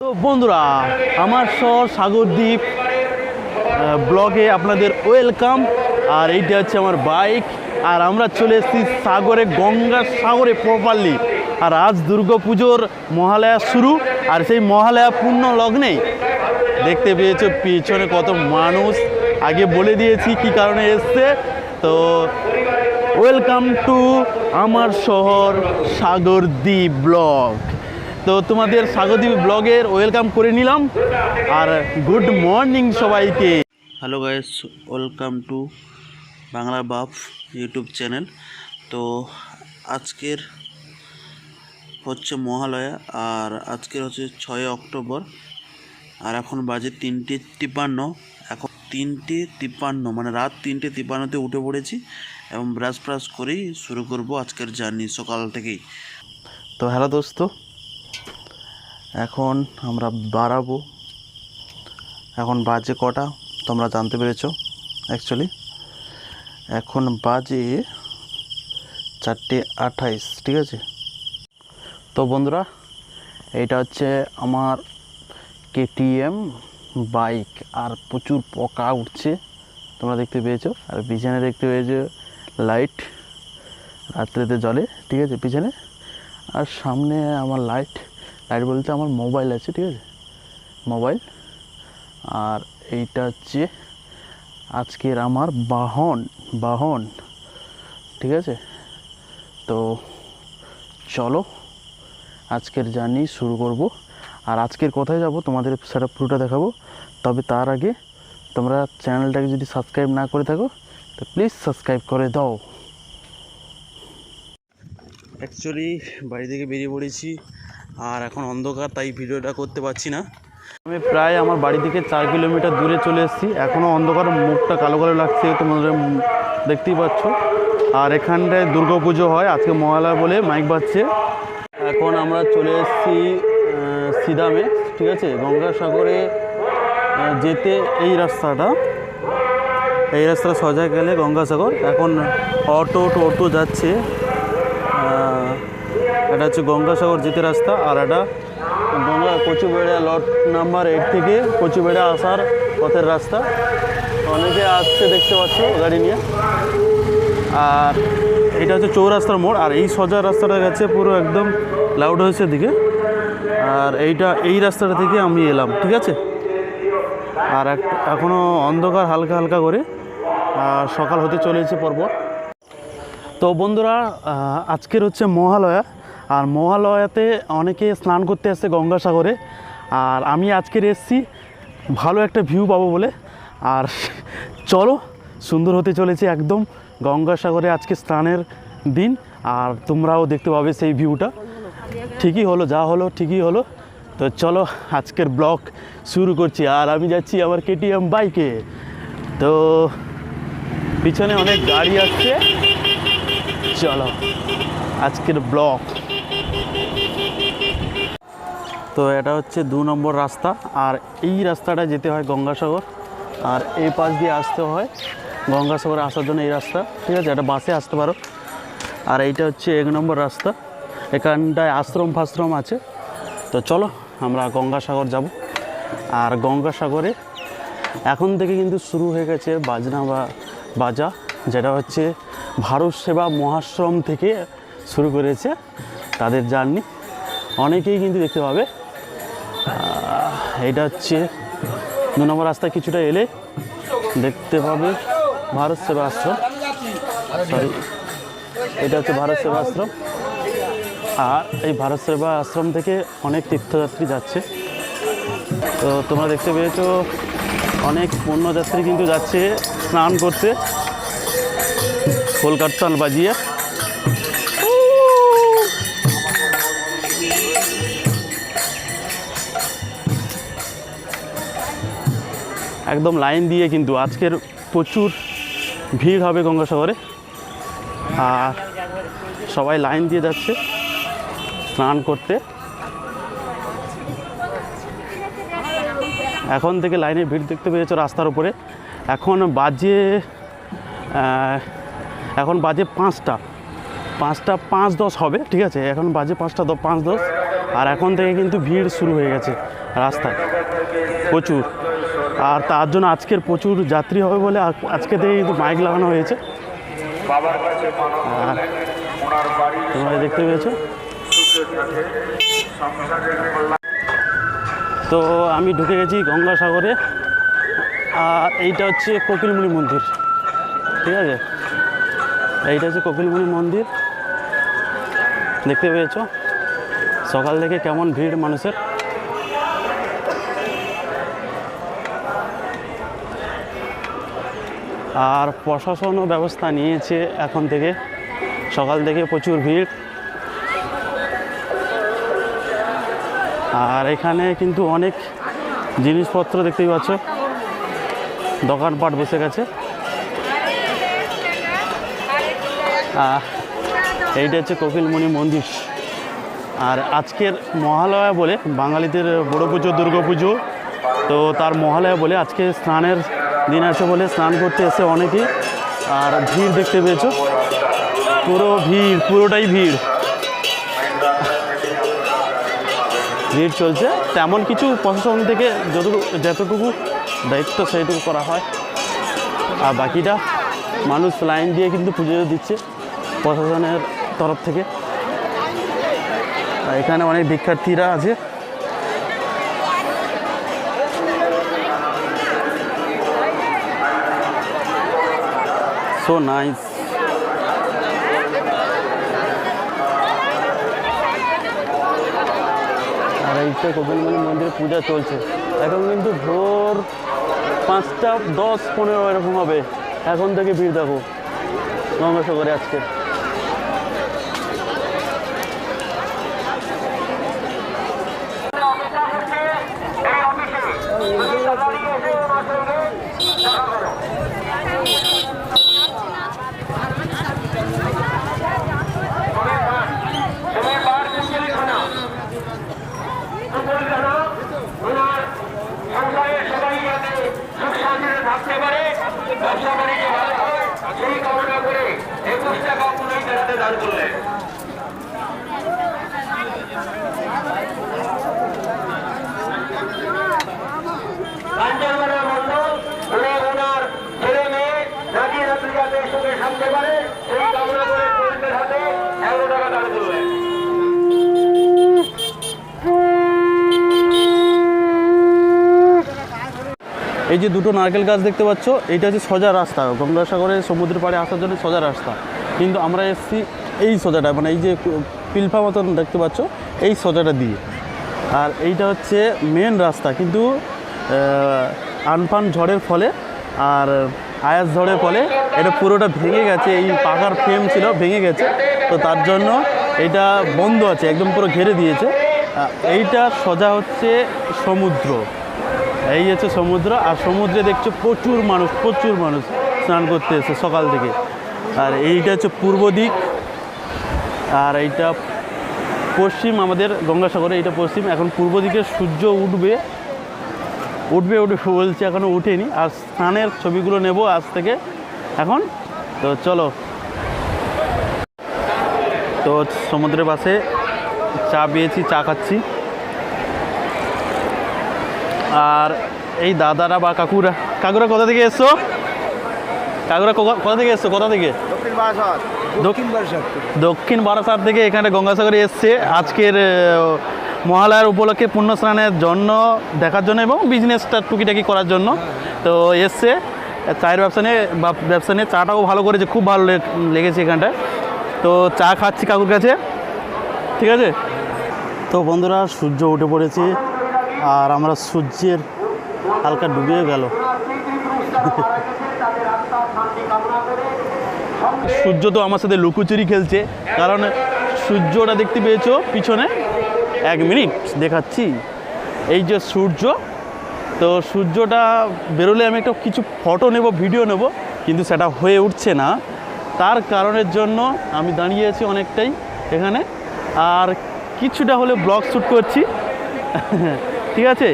তো বন্ধুরা, আমার শহর সাগরদ্বীপ ব্লগে আপনাদের ওয়েলকাম। আর এইটা হচ্ছে আমার বাইক, আর আমরা চলে এসেছি সাগরে, গঙ্গা সাগরে প্রপারলি। আর আজ দুর্গাপুজোর মহালয়া শুরু, আর সেই মহালয়া পূর্ণ লগ্নেই দেখতে পেয়েছো পিছনে কত মানুষ। আগে বলে দিয়েছি কি কারণে এসছে। তো ওয়েলকাম টু আমার শহর সাগরদ্বীপ ব্লগ। তো তোমাদের সাগরদ্বীপ ব্লগের ওয়েলকাম করে নিলাম, আর গুড মর্নিং সবাইকে। Hello guys, welcome to Bangla বাপ ইউটিউব চ্যানেল। তো আজকের হচ্ছে মহালয়া, আর আজকের হচ্ছে 6 অক্টোবর, আর এখন বাজে 3:53। এখন 3:53 মানে রাত 3:53-তে উঠে পড়েছি এবং ব্রাশ করেই শুরু করব আজকের জার্নি সকাল থেকেই। তো হ্যালো দোস্ত, এখন আমরা বাড়াবো। এখন বাজে কটা তোমরা জানতে পেরেছো। অ্যাকচুয়ালি এখন বাজে 4:28, ঠিক আছে। তো বন্ধুরা, এইটা হচ্ছে আমার কেটিএম বাইক, আর প্রচুর পোকা উঠছে তোমরা দেখতে পেয়েছো। আর পিছনে দেখতে পেয়েছো লাইট, রাত্রেতে জ্বলে, ঠিক আছে পিছনে। আর সামনে আমার লাইট বলতে আমার মোবাইল আছে, ঠিক আছে, মোবাইল। আর এইটা হচ্ছে আজকের আমার বাহন, ঠিক আছে। তো চলো আজকের জার্নি শুরু করব। আর আজকের কোথায় যাব তোমাদের সেটা পুরোটা দেখাবো। তবে তার আগে তোমরা চ্যানেলটাকে যদি সাবস্ক্রাইব না করে থাকো তো প্লিজ সাবস্ক্রাইব করে দাও। অ্যাকচুয়ালি বাড়ি থেকে বেরিয়ে পড়েছি, আর এখন অন্ধকার, তাই ভিডিওটা করতে পারছি না। আমি প্রায় আমার বাড়ি থেকে 4 কিলোমিটার দূরে চলে এসেছি। এখনও অন্ধকার, মুখটা কালো কালো লাগছে, তোমাদের দেখতেই পাচ্ছ। আর এখানটায় দুর্গাপুজো হয় আজকে মহালয়া বলে মাইক বাজছে। এখন আমরা চলে এসেছি সিদামে, ঠিক আছে। গঙ্গাসাগরে যেতে এই রাস্তাটা সোজা গেলে গঙ্গাসাগর। এখন অটো যাচ্ছে। এটা হচ্ছে গঙ্গাসাগর যেতে রাস্তা, আর এটা কচুবেড়া লট নাম্বার 8 থেকে কচুবেড়া আসার পথের রাস্তা। অনেকে আসছে দেখতে পাচ্ছ গাড়ি নিয়ে। আর এটা হচ্ছে চৌরাস্তার মোড়, আর এই সোজা রাস্তাটা গেছে পুরো একদম লাউড হাউসের দিকে। আর এই রাস্তাটা থেকে আমি এলাম, ঠিক আছে। আর এখনও অন্ধকার হালকা হালকা করে, আর সকাল হতে চলেছে পরপর। তো বন্ধুরা, আজকের হচ্ছে মহালয়া, আর মহালয়াতে অনেকে স্নান করতে আসছে গঙ্গাসাগরে। আর আমি আজকের এসেছি ভালো একটা ভিউ পাবো বলে। আর চলো, সুন্দর হতে চলেছে একদম গঙ্গাসাগরে আজকে স্নানের দিন, আর তোমরাও দেখতে পাবে সেই ভিউটা। ঠিকই হলো, যা হলো ঠিকই হলো। তো চলো আজকের ব্লগ শুরু করছি। আর আমি যাচ্ছি আমার কেটিএম বাইকে। তো পিছনে অনেক গাড়ি আসছে, চলো আজকের ব্লগ। তো এটা হচ্ছে 2 নম্বর রাস্তা, আর এই রাস্তাটা যেতে হয় গঙ্গাসাগর, আর এই পাশ দিয়ে আসতে হয় গঙ্গাসাগরে আসার জন্য এই রাস্তা, ঠিক আছে। এটা বাসে আসতে পারো। আর এইটা হচ্ছে 1 নম্বর রাস্তা, এখানটায় আশ্রম আছে। তো চলো আমরা গঙ্গাসাগর যাব। আর গঙ্গাসাগরে এখন থেকে কিন্তু শুরু হয়ে গেছে বাজা, যেটা হচ্ছে ভারত সেবা মহাশ্রম থেকে শুরু করেছে তাদের জার্নি। অনেকেই কিন্তু দেখতে পাবে। এটা হচ্ছে 2 নম্বর রাস্তায় কিছুটা এলে দেখতে পাবে ভারত সেবা আশ্রম, এটা হচ্ছে ভারত সেবা আশ্রম। আর এই ভারত সেবা আশ্রম থেকে অনেক তীর্থযাত্রী যাচ্ছে। তো তোমরা দেখতে পেয়েছো অনেক পুণ্যযাত্রী কিন্তু যাচ্ছে স্নান করতে কলকাতান বাজিয়ে। একদম লাইন দিয়ে, কিন্তু আজকের প্রচুর ভিড় হবে গঙ্গাসাগরে। আর সবাই লাইন দিয়ে যাচ্ছে স্নান করতে। এখন থেকে লাইনে ভিড় দেখতে পেয়েছো রাস্তার উপরে। এখন বাজে 5টা 5:10 হবে, ঠিক আছে। এখন বাজে 5:05 আর এখন থেকে কিন্তু ভিড় শুরু হয়ে গেছে রাস্তায় প্রচুর। আর তার জন্য আজকের প্রচুর যাত্রী হবে বলে আজকে থেকে কিন্তু মাইক লাগানো হয়েছে। আর তোমরা দেখতে পেয়েছো। তো আমি ঢুকে গেছি গঙ্গাসাগরে। আর এইটা হচ্ছে কোকিলমুনি মন্দির, ঠিক আছে, এইটা হচ্ছে কোকিলমুনি মন্দির। দেখতে পেয়েছো সকাল থেকে কেমন ভিড় মানুষের। আর প্রশাসনও ব্যবস্থা নিয়েছে এখন থেকে, সকাল থেকে প্রচুর ভিড়। আর এখানে কিন্তু অনেক জিনিসপত্র দেখতেই পাচ্ছ, দোকানপাট বসে গেছে। এইটা হচ্ছে কোকিলমুনি মন্দির। আর আজকের মহালয়া বলে, বাঙালিদের বড় পুজো দুর্গা পুজো, তো তার মহালয়া বলে আজকে স্নানের দিন আছে বলে স্নান করতে এসে অনেকেই। আর ভিড় দেখতে পেয়েছো, পুরো ভিড়, পুরোটাই ভিড়, ভিড় চলছে। তেমন কিছু প্রশাসন থেকে যতটুকু দায়িত্ব সেইটুকু করা হয়, আর বাকিটা মানুষ লাইন দিয়ে কিন্তু পুজো দিচ্ছে প্রশাসনের তরফ থেকে। এখানে অনেক শিক্ষার্থীরা আছে। So nice. আর এইটা কোকিলমুনি মন্দিরে পূজা চলছে এখন, কিন্তু ভোর 5টা 10-15 এরকম হবে। এখন থেকে ভিড় দেখো গঙ্গাসাগরে আজকে। এই যে দুটো নারকেল গাছ দেখতে পাচ্ছ, এইটা হচ্ছে সোজা রাস্তা গঙ্গাসাগরের সমুদ্রের পাড়ে আসার জন্য, সোজা রাস্তা। কিন্তু আমরা এসেছি এই সোজাটা, মানে এই যে পিলফা মতন দেখতে পাচ্ছ এই সোজাটা দিয়ে। আর এইটা হচ্ছে মেন রাস্তা, কিন্তু আমফান ঝড়ের ফলে আর আয়াস ঝড়ের ফলে এটা পুরোটা ভেঙে গেছে। এই পাকার ফ্রেম ছিল, ভেঙে গেছে, তো তার জন্য এটা বন্ধ আছে, একদম পুরো ঘিরে দিয়েছে। এইটা সোজা হচ্ছে সমুদ্র, এই হচ্ছে সমুদ্র। আর সমুদ্রে দেখছো প্রচুর মানুষ স্নান করতে এসে সকাল থেকে। আর এইটা হচ্ছে পূর্ব দিক, আর এইটা পশ্চিম। আমাদের গঙ্গাসাগরে এইটা পশ্চিম। এখন পূর্ব দিকে সূর্য উঠবে বলছে, এখনও উঠেনি। আর স্নানের ছবিগুলো নেব আজ থেকে এখন। তো চলো, তো সমুদ্রের পাশে চা পেয়েছি, চা খাচ্ছি। আর এই দাদারা বা কাকুরা কোথা থেকে এসছো? কোথা থেকে এসছো? দক্ষিণ বারাসাত থেকে এখানে গঙ্গাসাগরে এসছে আজকের মহালয়ার উপলক্ষে পুণ্য স্নানের জন্য, দেখার জন্য এবং বিজনেসটা টুকিটাকি করার জন্য। তো এসছে চায়ের ব্যবসা নিয়ে চাটাও ভালো করেছে, খুব ভালো লেগেছে এখানটায়। তো চা খাচ্ছি কাকুর কাছে, ঠিক আছে। তো বন্ধুরা, সূর্য উঠে পড়েছে আর আমরা সূর্যের হালকা ডুবিয়ে গেল। সূর্য তো আমার সাথে লুকোচুরি খেলছে, কারণ সূর্যটা দেখতে পেয়েছো পিছনে। 1 মিনিট দেখাচ্ছি। এই যে সূর্য, তো সূর্যটা বেরোলে আমি একটা কিছু ফটো নেব, ভিডিও নেব, কিন্তু সেটা হয়ে উঠছে না। তার কারণের জন্য আমি দাঁড়িয়ে আছি অনেকটাই এখানে, আর কিছুটা হলে ব্লগ শ্যুট করছি, ঠিক আছে,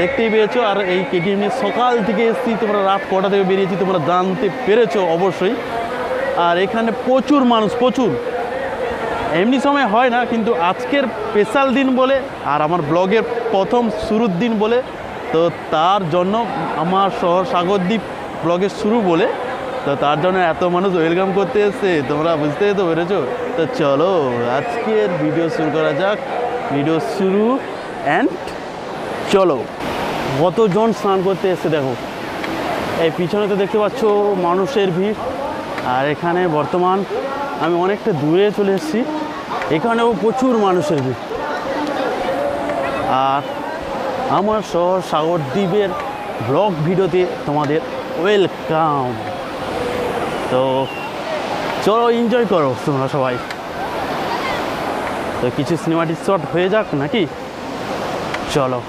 দেখতেই পেয়েছো। আর এই কেটিএম নিয়ে সকাল থেকে এসেছি, তোমরা রাত কটা থেকে বেরিয়েছি তোমরা জানতে পেরেছো অবশ্যই। আর এখানে প্রচুর মানুষ, প্রচুর এমনি সময় হয় না, কিন্তু আজকের স্পেশাল দিন বলে আর আমার ব্লগের প্রথম শুরুর দিন বলে, তো তার জন্য আমার শহর সাগরদ্বীপ ব্লগের শুরু বলে, তো তার জন্য এত মানুষ ওয়েলকাম করতে এসছে, তোমরা বুঝতেই তো পেরেছো। তো চলো আজকের ভিডিও শুরু করা যাক। ভিডিও শুরু অ্যান্ড চলো। কতজন স্নান করতে এসছে দেখো, এই পিছনে তো দেখতে পাচ্ছ মানুষের ভিড়। আর এখানে বর্তমান আমি অনেকটা দূরে চলে এসেছি, এখানেও প্রচুর মানুষের ভিড়। আর আমার শহর সাগরদ্বীপের ব্লগ ভিডিওতে তোমাদের ওয়েলকাম। তো চলো এনজয় করো তোমরা সবাই। তো কিছু সিনেমাটিক শট হয়ে যাক নাকি, চলো।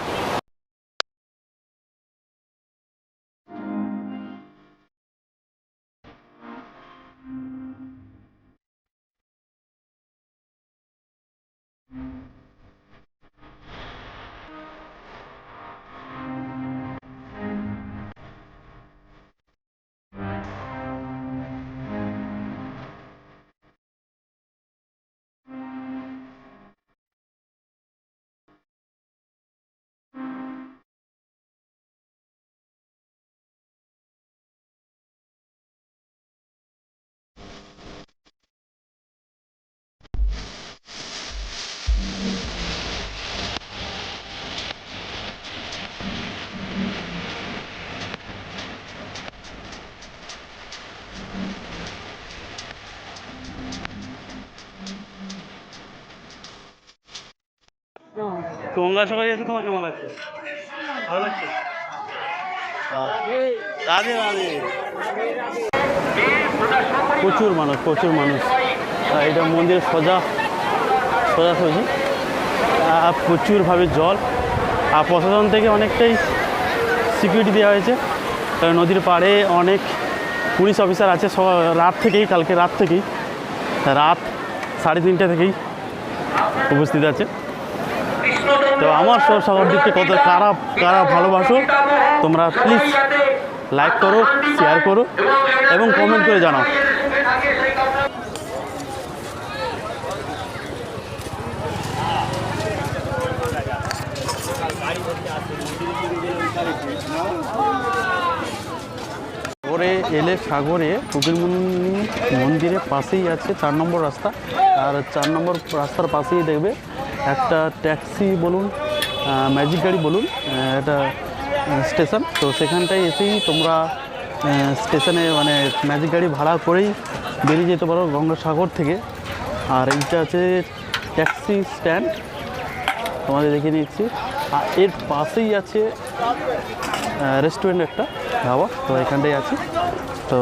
গঙ্গা সাগরে এসে তোমার কেমন লাগছে? ভালো লাগছে? রাধে রাধে। প্রচুর মানুষ, প্রচুর মানুষ। এটা মন্দিরের সোজাসুজি প্রচুরভাবে জল। আর প্রশাসন থেকে অনেকটাই সিকিউরিটি দেওয়া হয়েছে, কারণ নদীর পাড়ে অনেক পুলিশ অফিসার আছে। রাত থেকেই, কালকে রাত 3:30 থেকেই উপস্থিত আছে। তো আমার শহর সাগরদ্বীপকে কত কারা ভালোবাসো তোমরা, প্লিজ লাইক করো, শেয়ার করো এবং কমেন্ট করে জানাও। সাগরে এলে সাগরে কপিলমুনি মন্দিরের পাশেই আছে 4 নম্বর রাস্তা। আর 4 নম্বর রাস্তার পাশেই দেখবে একটা ট্যাক্সি বলুন, ম্যাজিক গাড়ি বলুন, এটা স্টেশন। তো সেখানটায় এসেই তোমরা স্টেশনে মানে ম্যাজিক গাড়ি ভাড়া করেই বেরিয়ে যেতে পারো গঙ্গাসাগর থেকে। আর এইটা আছে ট্যাক্সি স্ট্যান্ড, তোমাদের দেখে নিচ্ছি। আর এর পাশেই আছে রেস্টুরেন্ট, একটা ধাবা। তো এখানটাই আছি, তো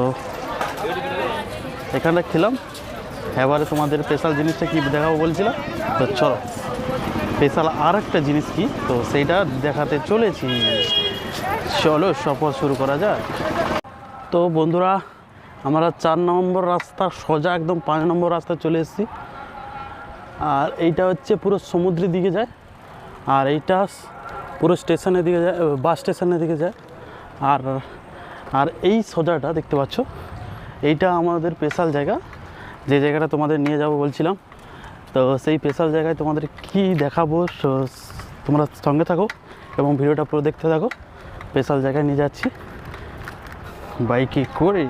এখানটা খেলাম। এবারে তোমাদের স্পেশাল জিনিসটা কী দেখাবো বলছিলাম, তো চলো স্পেশাল আর একটা জিনিস কি, তো সেইটা দেখাতে চলেছি। চলো সফর শুরু করা যাক। তো বন্ধুরা, আমরা 4 নম্বর রাস্তা সোজা একদম 5 নম্বর রাস্তায় চলে এসেছি। আর এইটা হচ্ছে পুরো সমুদ্রের দিকে যায়, আর এইটা পুরো স্টেশনের দিকে যায়, বাস স্টেশনের দিকে যায়। আর এই সোজাটা দেখতে পাচ্ছ, এইটা আমাদের স্পেশাল জায়গা, যে জায়গাটা তোমাদের নিয়ে যাব বলছিলাম। তো সেই স্পেশাল জায়গায় তোমাদের কি দেখাবো, তোমরা সঙ্গে থাকো এবং ভিডিওটা পুরো দেখতে থাকো। স্পেশাল জায়গায় নিয়ে যাচ্ছি বাইকে করে।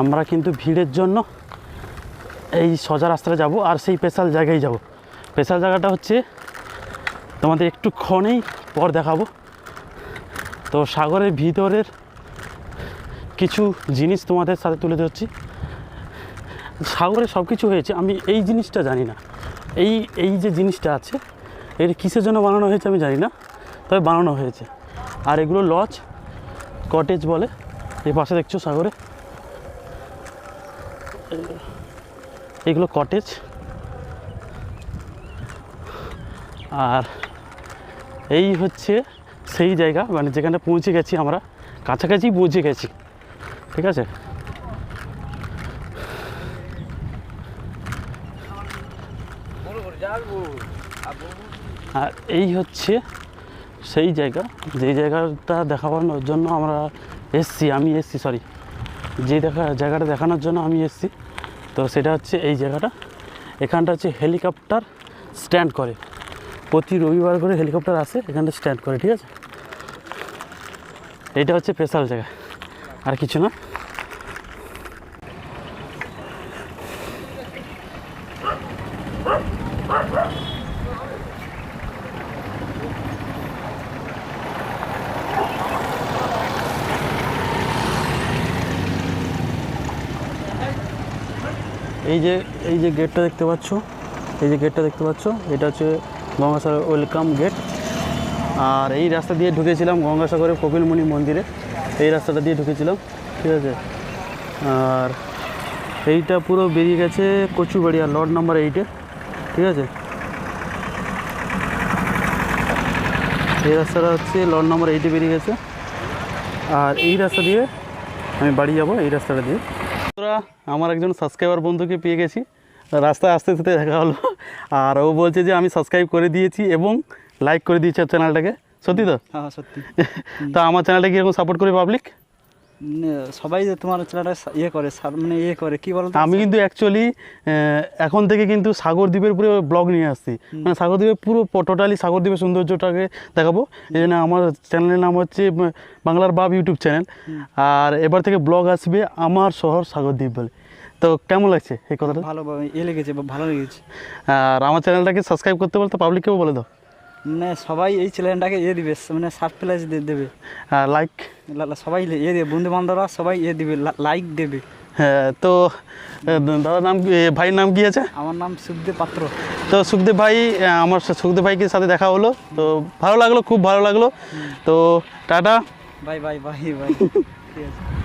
আমরা কিন্তু ভিড়ের জন্য এই সোজা রাস্তায় যাব, আর সেই স্পেশাল জায়গায় যাব। স্পেশাল জায়গাটা হচ্ছে তোমাদের একটুক্ষণেই পর দেখাবো। তো সাগরের ভিতরের কিছু জিনিস তোমাদের সাথে তুলে ধরছি। সাগরে সব কিছু হয়েছে, আমি এই জিনিসটা জানি না। এই যে জিনিসটা আছে, এর কিসের জন্য বানানো হয়েছে আমি জানি না, তবে বানানো হয়েছে। আর এগুলো লজ, কটেজ বলে। এই পাশে দেখছো সাগরে, এগুলো কটেজ। আর এই হচ্ছে সেই জায়গা, মানে যেখানে পৌঁছে গেছি আমরা, কাছাকাছি পৌঁছে গেছি, ঠিক আছে। আর এই হচ্ছে সেই জায়গা, যে জায়গাটা দেখানোর জন্য আমরা এসছি, যে জায়গাটা দেখানোর জন্য আমি এসছি। তো তো সেটা হচ্ছে এই জায়গাটা, এখানটা হচ্ছে হেলিকপ্টার স্ট্যান্ড করে, প্রতি রবিবার করে হেলিকপ্টার আসে এখানটা স্ট্যান্ড করে, ঠিক আছে। এটা হচ্ছে স্পেশাল জায়গা, আর কিছু না। এই যে গেটটা দেখতে পাচ্ছ, এটা হচ্ছে গঙ্গাসাগর ওয়েলকাম গেট। আর এই রাস্তা দিয়ে ঢুকেছিলাম গঙ্গাসাগরের কপিলমুনি মন্দিরে, এই রাস্তাটা দিয়ে ঢুকেছিলাম, ঠিক আছে। আর এইটা পুরো বেরিয়ে গেছে কচুবাড়িয়া লট নাম্বার 8-এ, ঠিক আছে। এই রাস্তাটা হচ্ছে লট নাম্বার 8-এ বেরিয়ে গেছে। আর এই রাস্তা দিয়ে আমি বাড়ি যাব, এই রাস্তাটা দিয়ে। আমার একজন সাবস্ক্রাইবার বন্ধুকে পেয়ে গেছি, রাস্তায় আস্তে আস্তে দেখা হলো। আর ও বলছে যে আমি সাবস্ক্রাইব করে দিয়েছি এবং লাইক করে দিয়েছি চ্যানেলটাকে। সত্যি তো? হ্যাঁ সত্যি। তো আমার চ্যানেলটা কীরকম সাপোর্ট করে পাবলিক? সবাই যে তোমার চ্যানেলটা মানে করে কী বলতো, আমি কিন্তু অ্যাকচুয়ালি এখন থেকে কিন্তু সাগরদ্বীপের পুরো ব্লগ নিয়ে আসছি, মানে সাগরদ্বীপের পুরো টোটালি সাগরদ্বীপের সৌন্দর্যটাকে দেখাবো। এই জন্য আমার চ্যানেলের নাম হচ্ছে বাংলার বাপ ইউটিউব চ্যানেল। আর এবার থেকে ব্লগ আসবে আমার শহর সাগরদ্বীপ বলে। তো কেমন লাগছে এই কথাটা? ভালো লেগেছে, ভালো লেগেছে। আর আমার চ্যানেলটাকে সাবস্ক্রাইব করতে বলতে পাবলিককেও বলে দাও, মানে সবাই এই চ্যানেলটাকে দিবে, মানে সাবস্ক্রাইব দেবে, লাইক সবাই দেবে, বন্ধু বান্ধবরা সবাই দিবে, লাইক দেবে। হ্যাঁ, তো দাদার নাম ভাইয়ের নাম কি আছে? আমার নাম সুখদেব পাত্র। তো সুখদেব ভাই, আমার সুখদেব ভাইকে সাথে দেখা হলো, তো ভালো লাগলো, খুব ভালো লাগলো। তো tata, bye bye bye bye. ঠিক আছে।